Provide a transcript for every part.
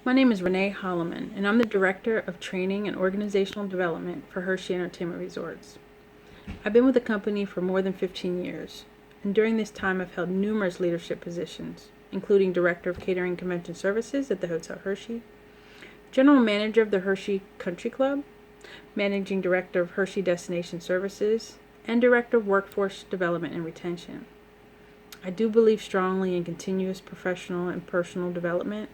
My name is Renee Holloman, and I'm the Director of Training and Organizational Development for Hershey Entertainment Resorts. I've been with the company for more than 15 years, and during this time I've held numerous leadership positions, including Director of Catering Convention Services at the Hotel Hershey, General Manager of the Hershey Country Club, Managing Director of Hershey Destination Services, and Director of Workforce Development and Retention. I do believe strongly in continuous professional and personal development,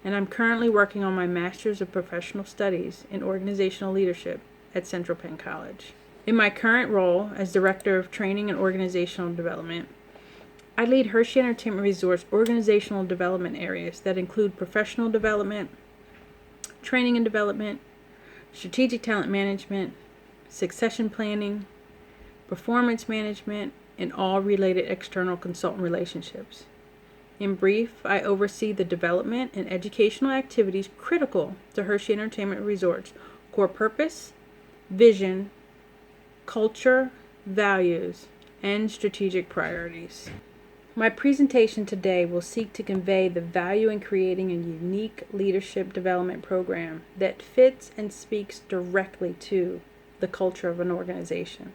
and I'm currently working on my Master's of Professional Studies in Organizational Leadership at Central Penn College. In my current role as Director of Training and Organizational Development, I lead Hershey Entertainment Resorts organizational development areas that include professional development, training and development, strategic talent management, succession planning, performance management, and all related external consultant relationships. In brief, I oversee the development and educational activities critical to Hershey Entertainment Resorts' core purpose, vision, culture, values, and strategic priorities. My presentation today will seek to convey the value in creating a unique leadership development program that fits and speaks directly to the culture of an organization.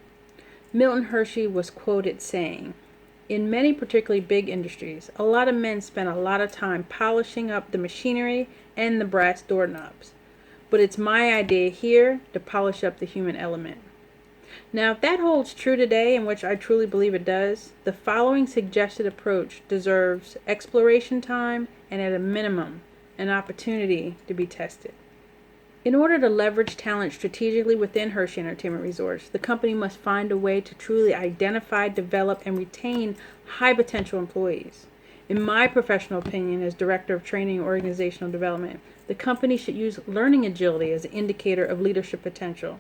Milton Hershey was quoted saying, "In many particularly big industries, a lot of men spend a lot of time polishing up the machinery and the brass doorknobs. But it's my idea here to polish up the human element." Now, if that holds true today, in which I truly believe it does, the following suggested approach deserves exploration time and, at a minimum, an opportunity to be tested. In order to leverage talent strategically within Hershey Entertainment Resorts, the company must find a way to truly identify, develop, and retain high potential employees. In my professional opinion as Director of Training and Organizational Development, the company should use learning agility as an indicator of leadership potential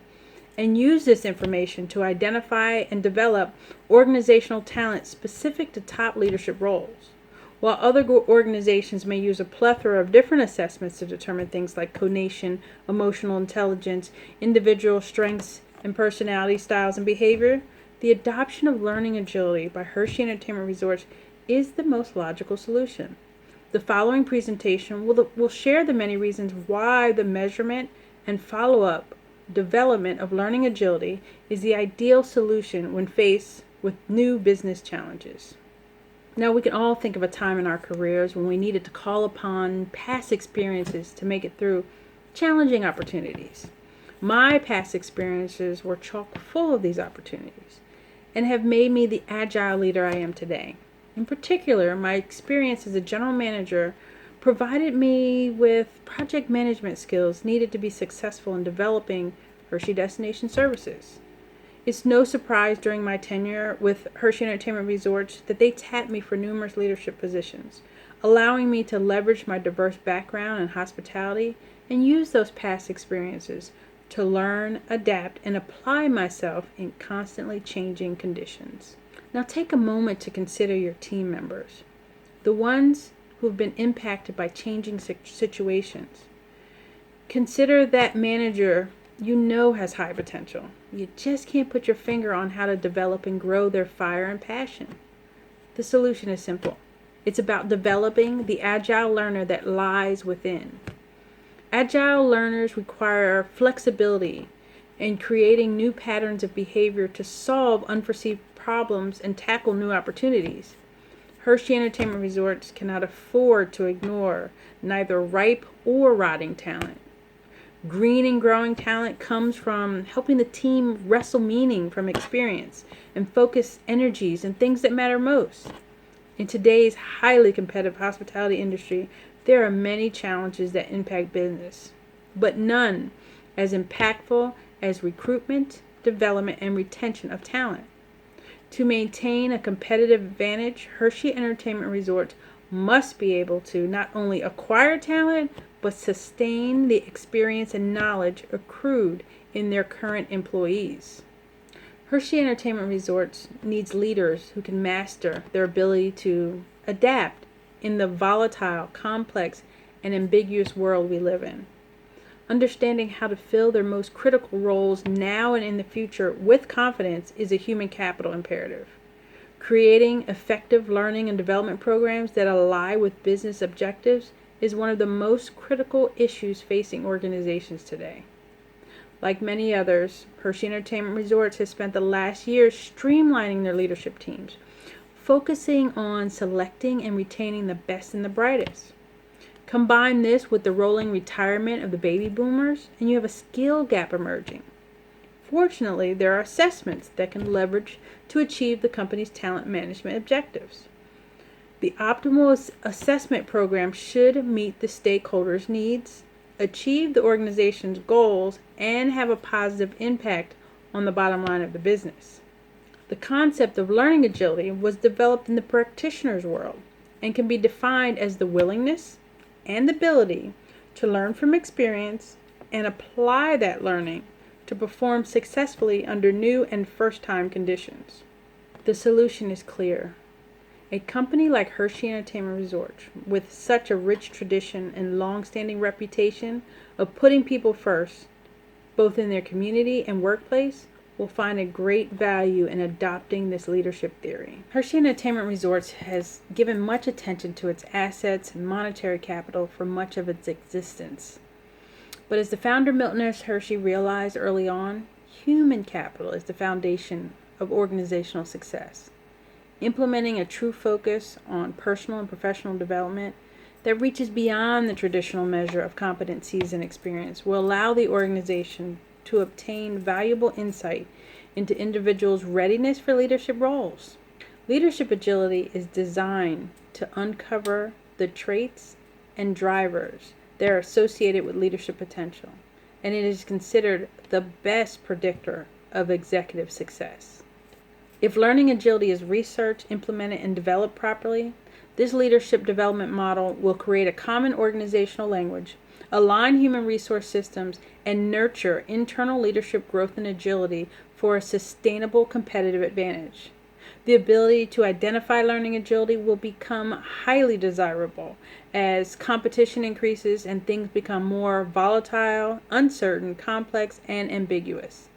and use this information to identify and develop organizational talent specific to top leadership roles. While other organizations may use a plethora of different assessments to determine things like conation, emotional intelligence, individual strengths, and personality styles and behavior, the adoption of learning agility by Hershey Entertainment Resorts is the most logical solution. The following presentation will share the many reasons why the measurement and follow-up development of learning agility is the ideal solution when faced with new business challenges. Now, we can all think of a time in our careers when we needed to call upon past experiences to make it through challenging opportunities. My past experiences were chock full of these opportunities and have made me the agile leader I am today. In particular, my experience as a general manager provided me with project management skills needed to be successful in developing Hershey Destination Services. It's no surprise during my tenure with Hershey Entertainment Resorts that they tapped me for numerous leadership positions, allowing me to leverage my diverse background in hospitality and use those past experiences to learn, adapt, and apply myself in constantly changing conditions. Now take a moment to consider your team members, the ones who have been impacted by changing situations. Consider that manager you know has high potential. You just can't put your finger on how to develop and grow their fire and passion. The solution is simple. It's about developing the agile learner that lies within. Agile learners require flexibility in creating new patterns of behavior to solve unforeseen problems and tackle new opportunities. Hershey Entertainment Resorts cannot afford to ignore neither ripe or rotting talent. Green and growing talent comes from helping the team wrestle meaning from experience and focus energies in things that matter most. In today's highly competitive hospitality industry, there are many challenges that impact business, but none as impactful as recruitment, development, and retention of talent. To maintain a competitive advantage, Hershey Entertainment Resorts must be able to not only acquire talent, but sustain the experience and knowledge accrued in their current employees. Hershey Entertainment Resorts needs leaders who can master their ability to adapt in the volatile, complex, and ambiguous world we live in. Understanding how to fill their most critical roles now and in the future with confidence is a human capital imperative. Creating effective learning and development programs that align with business objectives is one of the most critical issues facing organizations today. Like many others, Hershey Entertainment Resorts has spent the last year streamlining their leadership teams, focusing on selecting and retaining the best and the brightest. Combine this with the rolling retirement of the baby boomers, and you have a skill gap emerging. Fortunately, there are assessments that can leverage to achieve the company's talent management objectives. The optimal assessment program should meet the stakeholders' needs, achieve the organization's goals, and have a positive impact on the bottom line of the business. The concept of learning agility was developed in the practitioner's world and can be defined as the willingness and ability to learn from experience and apply that learning to perform successfully under new and first-time conditions. The solution is clear. A company like Hershey Entertainment Resorts, with such a rich tradition and long-standing reputation of putting people first, both in their community and workplace, will find a great value in adopting this leadership theory. Hershey Entertainment Resorts has given much attention to its assets and monetary capital for much of its existence. But as the founder Milton S. Hershey realized early on, human capital is the foundation of organizational success. Implementing a true focus on personal and professional development that reaches beyond the traditional measure of competencies and experience will allow the organization to obtain valuable insight into individuals' readiness for leadership roles. Leadership agility is designed to uncover the traits and drivers that are associated with leadership potential, and it is considered the best predictor of executive success. If learning agility is researched, implemented, and developed properly, this leadership development model will create a common organizational language, align human resource systems, and nurture internal leadership growth and agility for a sustainable competitive advantage. The ability to identify learning agility will become highly desirable as competition increases and things become more volatile, uncertain, complex, and ambiguous.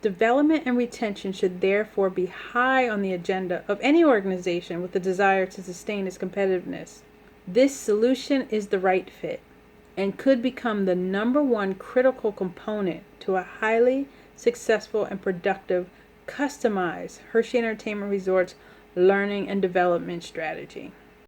Development and retention should therefore be high on the agenda of any organization with the desire to sustain its competitiveness. This solution is the right fit and could become the number one critical component to a highly successful and productive customized Hershey Entertainment Resorts learning and development strategy.